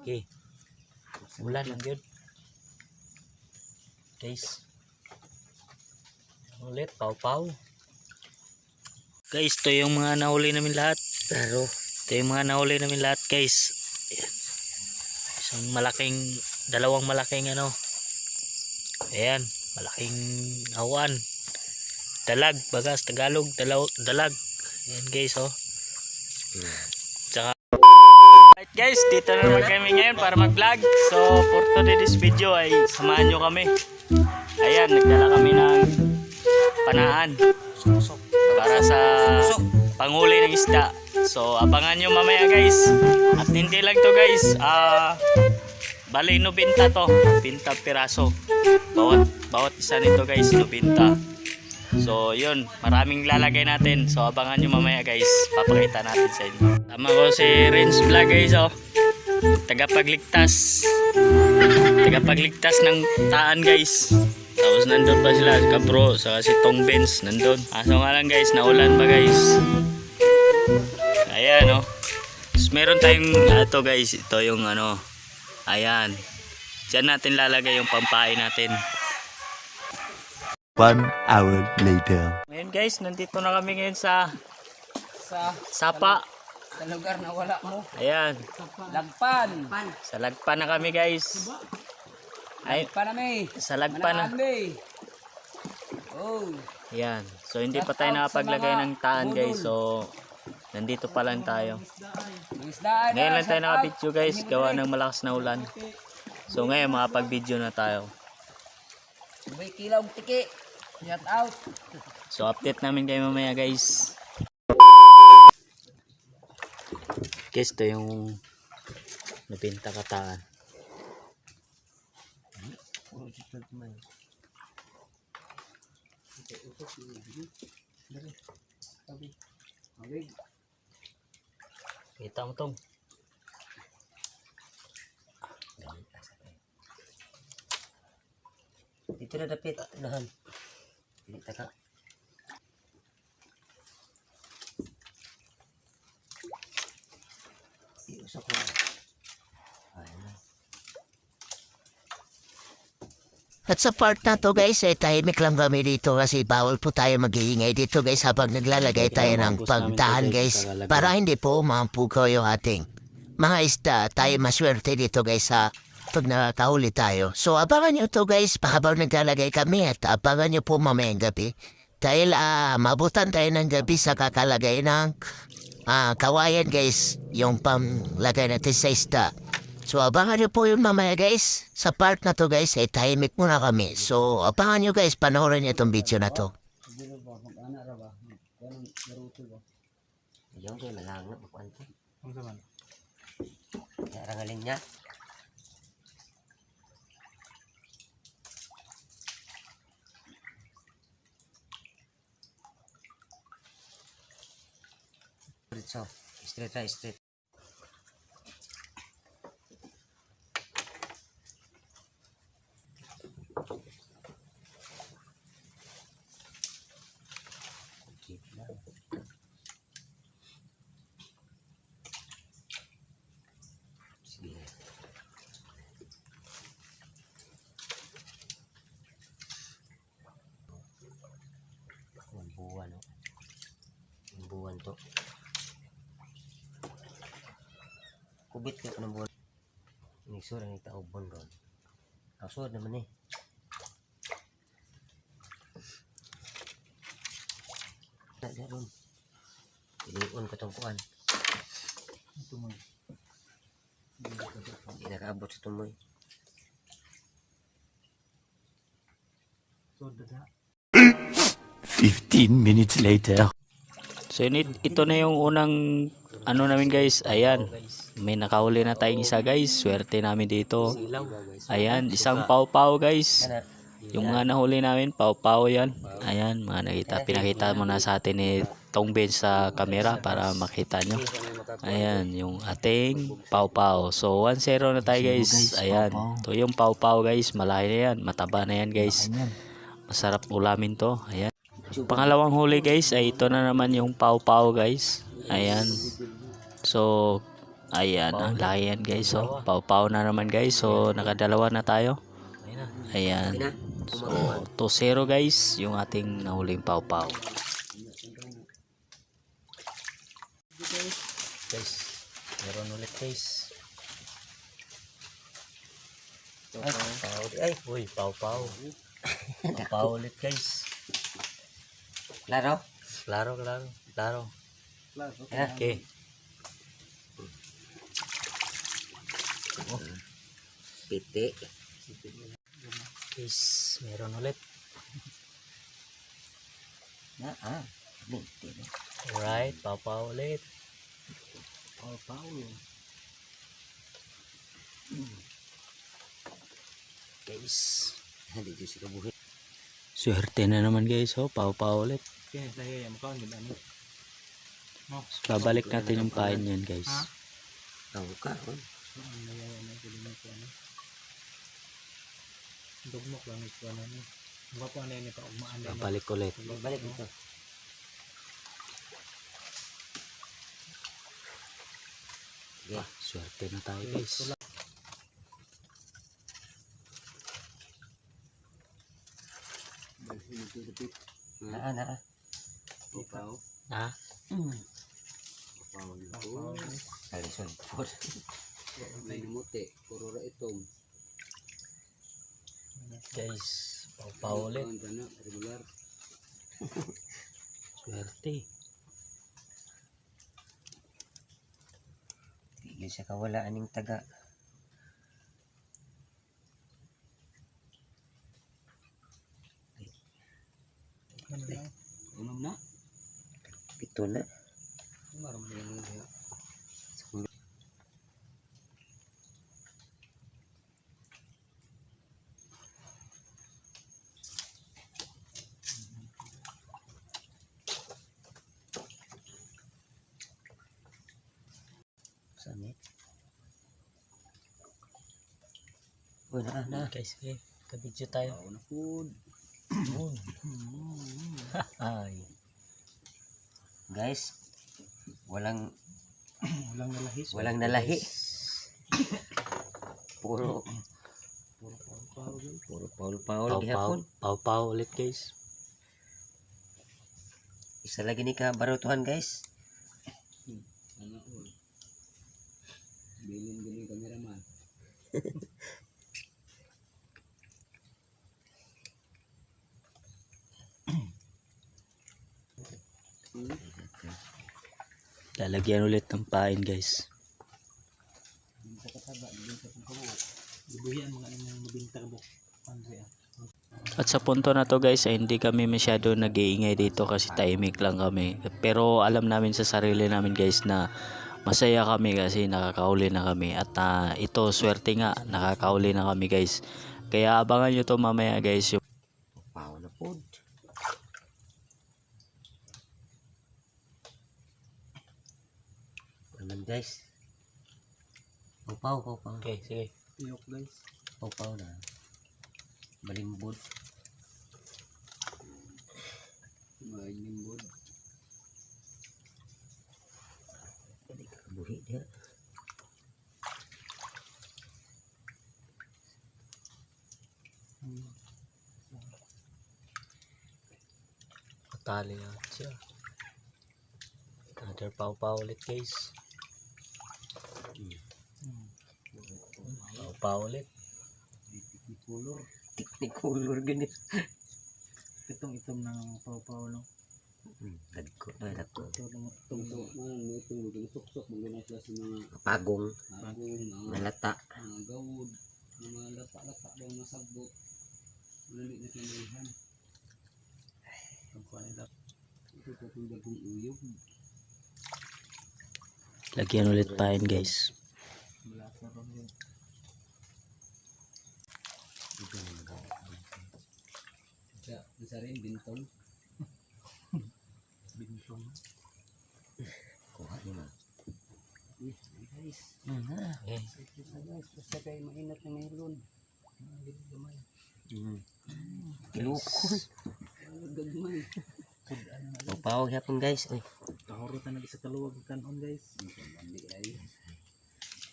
Okay. Ulan lang yun. Guys. Ulit, paw-paw. Guys, ito yung mga nahuli namin lahat. Pero, ito yung mga nahuli namin lahat guys. Ayan. Isang malaking, dalawang malaking ano. Ayan, malaking awan. Dalag, bagas, Tagalog, dalag. Ayan guys, oh. Tsaka right guys, dito na naman kami ngayon para mag-vlog. So for today's video ay samahan nyo kami. Ayan, nagdala kami ng panaan para sa panghuli ng isda. So abangan nyo mamaya guys. At hindi lang to guys, bali 90 to, 90 piraso. Bawat isa nito guys, 90. So yun, maraming lalagay natin. So abangan nyo mamaya guys, papakita natin sa inyo. Tama ko si Renz Vlog guys, oh. Tagapagligtas ng taan guys. Tapos nandun pa sila, si Kabro, sa si Tong Benz nandun. Aso nga lang guys, naulan pa guys. Ayan, oh. Tapos meron tayong ito guys, ito yung ano. Ayan, diyan natin lalagay yung pampain natin. 1 hour later. Ngayon guys, nandito na kami ngayon sa Sapa. Sa lugar na wala mo. Ayan, Lagpan. sa Lagpan na kami guys. Ay, Panami. sa Lagpan na. Oh. Ayan, so hindi pa tayo nakapaglagay ng taan guys. So, nandito pa lang tayo. Ngayon lang tayo nakabidyo guys, gawa ng malakas na ulan. So ngayon makapag-video na tayo. May kilaw tiki. Shout out. So update namin kayo mamaya guys. Guys, ito yung nabinta kataan. Kita mo tong. Dito na dapit. Nahan. Dili taka. Iusok ko. At sa part na to guys, tahimik lang kami dito kasi bawal po tayo mag-iingay dito guys habang naglalagay tayo ng pagdahan guys para hindi po mampukaw yung ating mga isda. Tayo maswerte dito guys sa pag nakahuli tayo. So abangan nyo to guys habang naglalagay kami at abangan nyo po mamayang gabi. Dahil mabutan tayo ng gabi sa kakalagay ng kawayan guys, yung pamlagay natin sa isda. So abangan nyo po yun mamaya guys. Sa part na to guys ay tahimik muna kami. So abangan nyo guys, panoorin nyo itong video na to. Yung kayo malangap ako ante. Ano naman? Rangalin niya. So, straight right, straight. Sige. Buwan, no? Buwan to. Kubit ka ng buwan. Inisura ng taubon ron. Kasod naman eh. Ada ron. Iliun ko itong kuan. Tumoy. Hindi nakaabot sa tumoy. 15 minutes later. So ito na yung unang ano namin guys. Ayan, may nakahuli na tayong isa guys. Swerte namin dito. Ayan, isang paw-paw guys. Yung mga nahuli namin, paw-paw yan. Ayan, mga nakita. Pinakita mo na sa atin ni Tong Ben sa camera para makita nyo. Ayan, yung ating paw-paw. So 1-0 na tayo guys. Ayan, ito yung paw-paw guys. Malaki na yan, mataba na yan guys. Masarap ulamin to. Ayan. Pangalawang huli guys ay ito na naman yung paw-paw guys. Ayan. So Ayan, ang laki yan guys. So, pau-pau na naman guys. So, nakadalawa na tayo. Ayun na. Ayan. Ayun na. So, 2-0 guys, yung ating nahuling pau-pau. Guys, meron ulit guys. Ay, pau. Ay, uy, pau-pau. Pau-pau ulit guys. Klaro? Klaro, klaro, klaro. Ayan. Okay. Piti. Guys, meron ulit. Piti. Alright, pau-pau ulit. Guys, Hindi ko siya kabuhi. swerte na naman guys. Oh, pau-pau ulit. Babalik natin yung pain yan guys. Tahu ka. Babalik ulit. Balik dito. Swerte na tayo guys. Naa. Ha? Alison. Guys, pau-pau ulit. Swerte. Tigil siya kawala aning taga. Pito na. Saan eh? Uy, na. Guys, okay. Kabidyo tayo. Ay. Guys, walang nalahi. Puro Paul gihapon. Pau-pau ulit guys. Isa lagi ni ka barutuhan guys. Bilin kameraman. Lalagyan ulit ng pain guys. At sa punto na to guys ay hindi kami masyado nag-iingay dito kasi tahimik lang kami. Pero alam namin sa sarili namin guys na masaya kami kasi nakakahuli na kami. At ito swerte nga, nakakahuli na kami guys. Kaya abangan nyo to mamaya guys. Pao na po. Naman guys. Pau. Okay, sige. Iyok guys. Pau na. Balimbod. Mainimbod. Hindi ka kabuhi dia. Patali yan siya. Another pau-pau ulit guys. Pau-pau ulit. Technicolor ganit. Itong itom ng pau-pau no. Dagko. Itong may itong suksok mga sa mga Pagong. agong, Nalata. mga gawod, mga lata-lata daw masagbot. Lali na kinalihan. Ang kuha nila. Ito po itong bagong uyog. Lagyan ulit pain guys. Malasa ron yun. Isa rin, bintong. Bintong. Kuha ni ma. Guys, Okay. guys, basta kayo mainat na mayroon. Gamay. Kilukol. Gagmay. Pau gihapon guys. Uy. Kahurot na nag-isa kaluwag kanon guys. Hindi ay.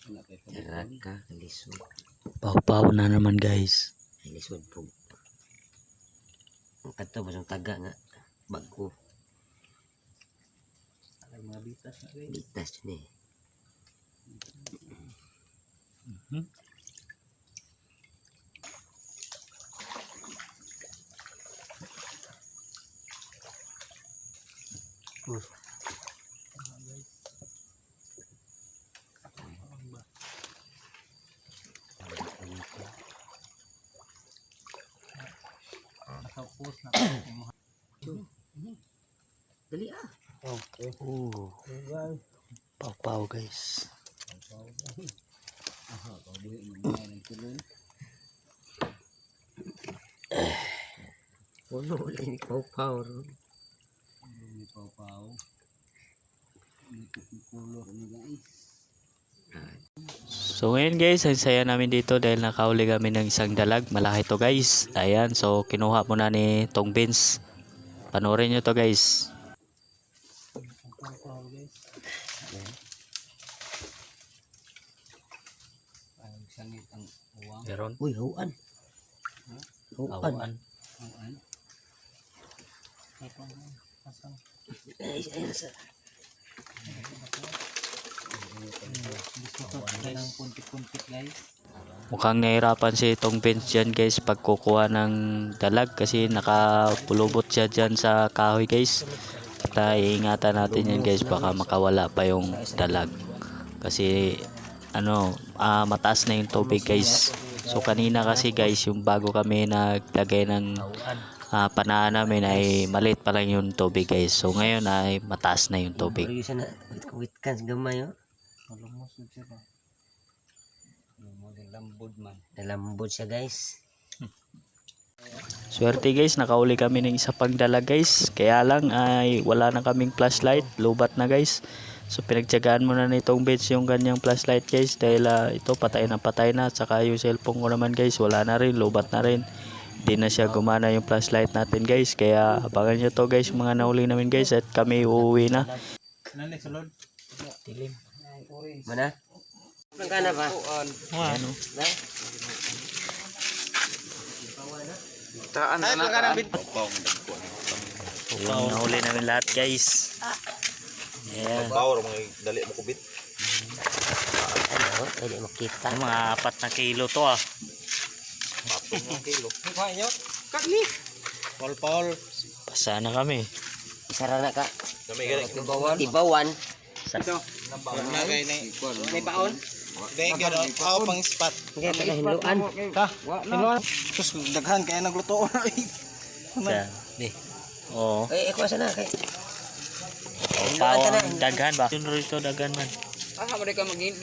Wala kay Darat ka, lisod. Pau-pau na naman guys. Lisod po. Ang kato ba yung taga nga. Bago. Ay mga bitas na guys. Bitas ni. Nakapos na. Dali ah. Okay. Oh, Guys. pau-pau guys. Aha, pabuhi mo na ng tulon. Puno ulit ni Pau-Pau. May pau-pau. May kukulor ni guys. So ngayon guys, ang saya namin dito dahil nakahuli kami ng isang dalag. Malaki to guys. Ayan, so kinuha muna ni Tong Vince. Panoorin nyo to guys. Pau-pau guys. Parang sangit ang uwang. Meron. Uy, huwan. Huwan. Awan. Uwan. Ay, pasang. Ay, ay, sa. Gusto ko ng puntik-puntik guys. Mukhang nahirapan si Tong Vince dyan guys pag kukuha ng dalag kasi nakapulubot siya dyan sa kahoy guys. At iingatan natin yan guys, baka makawala pa yung dalag. Kasi mataas na yung tubig guys. So kanina kasi guys, yung bago kami naglagay ng panaan namin ay maliit pa lang yung tubig guys. So ngayon ay mataas na yung tubig. Pero isa na, wit-kan sa gamay, oh. Malumos yun siya ba? Model lambod man. Nalambod siya, guys. Swerte guys, nakauli kami ng isa pang dalag guys. Kaya lang ay wala na kaming flashlight, lubat na guys. So pinagtiyagaan muna nitong Vince yung ganyang flashlight guys dahil ito patay na. Saka yung cellphone ko naman guys, wala na rin, lubat na rin. Hindi na siya gumana yung flashlight natin guys. Kaya abangan nyo to guys, yung mga nahuli namin guys, at kami uuwi na. Nanay sulod. Dilim. Mana? Ang kana ba? Ano? Yung nahuli namin lahat guys. Ayan. Power mga dali mo kubit. Ano? Pwede makita. Yung mga 4 na kilo to ah. 4 kilo. Paul. Pasa na kami. Isara na ka. Kami gani. Tibawan. May baon. Thank you. Ako pang spot. Hindi ka hinluan. Sus daghan kaya nagluto. Di. Oo. Eh, ikuha sana. Pawang daghan ba? Yun rito daghan man. Ah, mo ka maging